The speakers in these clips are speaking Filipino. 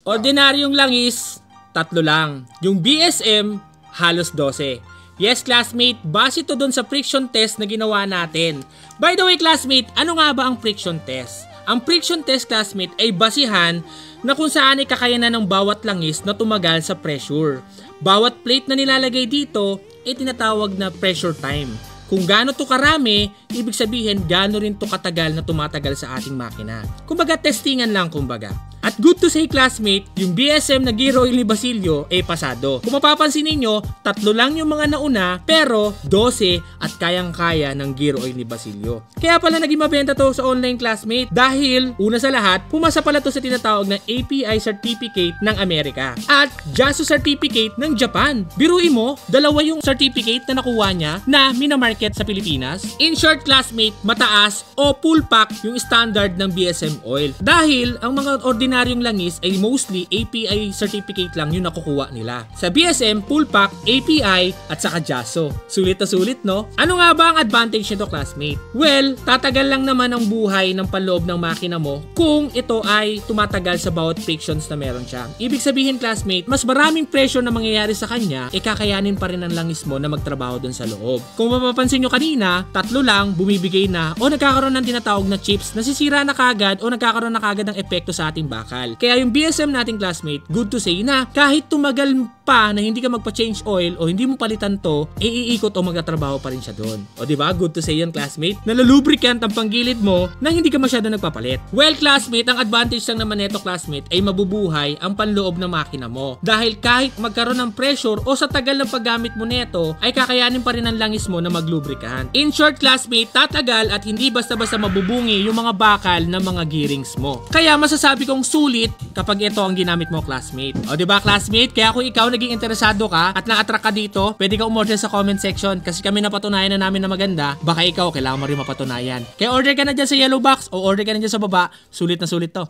Ordinaryong langis, 3 lang. Yung BSM, halos 12. Yes, classmate, base to dun sa friction test na ginawa natin. By the way, classmate, ano nga ba ang friction test? Ang friction test, classmate, ay basihan na kung saan ay kakayanan ng bawat langis na tumagal sa pressure. Bawat plate na nilalagay dito ay tinatawag na pressure time. Kung gaano to karami, ibig sabihin gaano rin to katagal na tumatagal sa ating makina. Kumbaga, testingan lang kumbaga. At good to say, classmate, yung BSM na Gear Oil ni Basilio ay pasado. Kung mapapansin ninyo, 3 lang yung mga nauna pero 12 at kayang-kaya ng Gear Oil ni Basilio. Kaya pala naging mabenta to sa online, classmate, dahil una sa lahat, pumasa pala to sa tinatawag na API certificate ng Amerika at JASO certificate ng Japan. Biruin mo, 2 yung certificate na nakuha niya na minamarket sa Pilipinas. In short, classmate, mataas o full pack yung standard ng BSM oil. Dahil ang mga ordinaryong langis ay mostly API certificate lang yung nakukuha nila. Sa BSM, full pack, API at saka JASO. Sulit na sulit, no? Ano nga ba ang advantage nito, classmate? Well, tatagal lang naman ang buhay ng panloob ng makina mo kung ito ay tumatagal sa bawat frictions na meron siya. Ibig sabihin, classmate, mas maraming pressure na mangyayari sa kanya, kakayanin pa rin ang langis mo na magtrabaho dun sa loob. Kung mapapansin nyo kanina, 3 lang, bumibigay na o nagkakaroon ng tinatawag na chips, nasisira na kagad o nagkakaroon na kagad ng epekto sa ating bakal. Kaya yung BSM nating, classmate, good to say na kahit tumagal pa na hindi ka magpa-change oil o hindi mo palitan to, iikot o magtatrabaho pa rin siya doon. O diba? Good to say yun, classmate. Nalulubricant ang panggilid mo na hindi ka masyado nagpapalit. Well, classmate, ang advantage lang naman nito, classmate, ay mabubuhay ang panloob ng makina mo. Dahil kahit magkaroon ng pressure o sa tagal ng paggamit mo neto, ay kakayanin pa rin ang langis mo na maglubricant. In short, classmate, tatagal at hindi basta-basta mabubungi yung mga bakal ng mga gearings mo. Kaya masasabi kong sulit kapag ito ang ginamit mo, classmate. O diba, classmate? Kaya kung ikaw naging interesado ka at na-attract ka dito, pwede ka umorder sa comment section kasi kami napatunayan na namin na maganda. Baka ikaw, kailangan mo rin mapatunayan. Kaya order ka na dyan sa yellow box o order ka na dyan sa baba. Sulit na sulit to.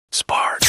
Spark.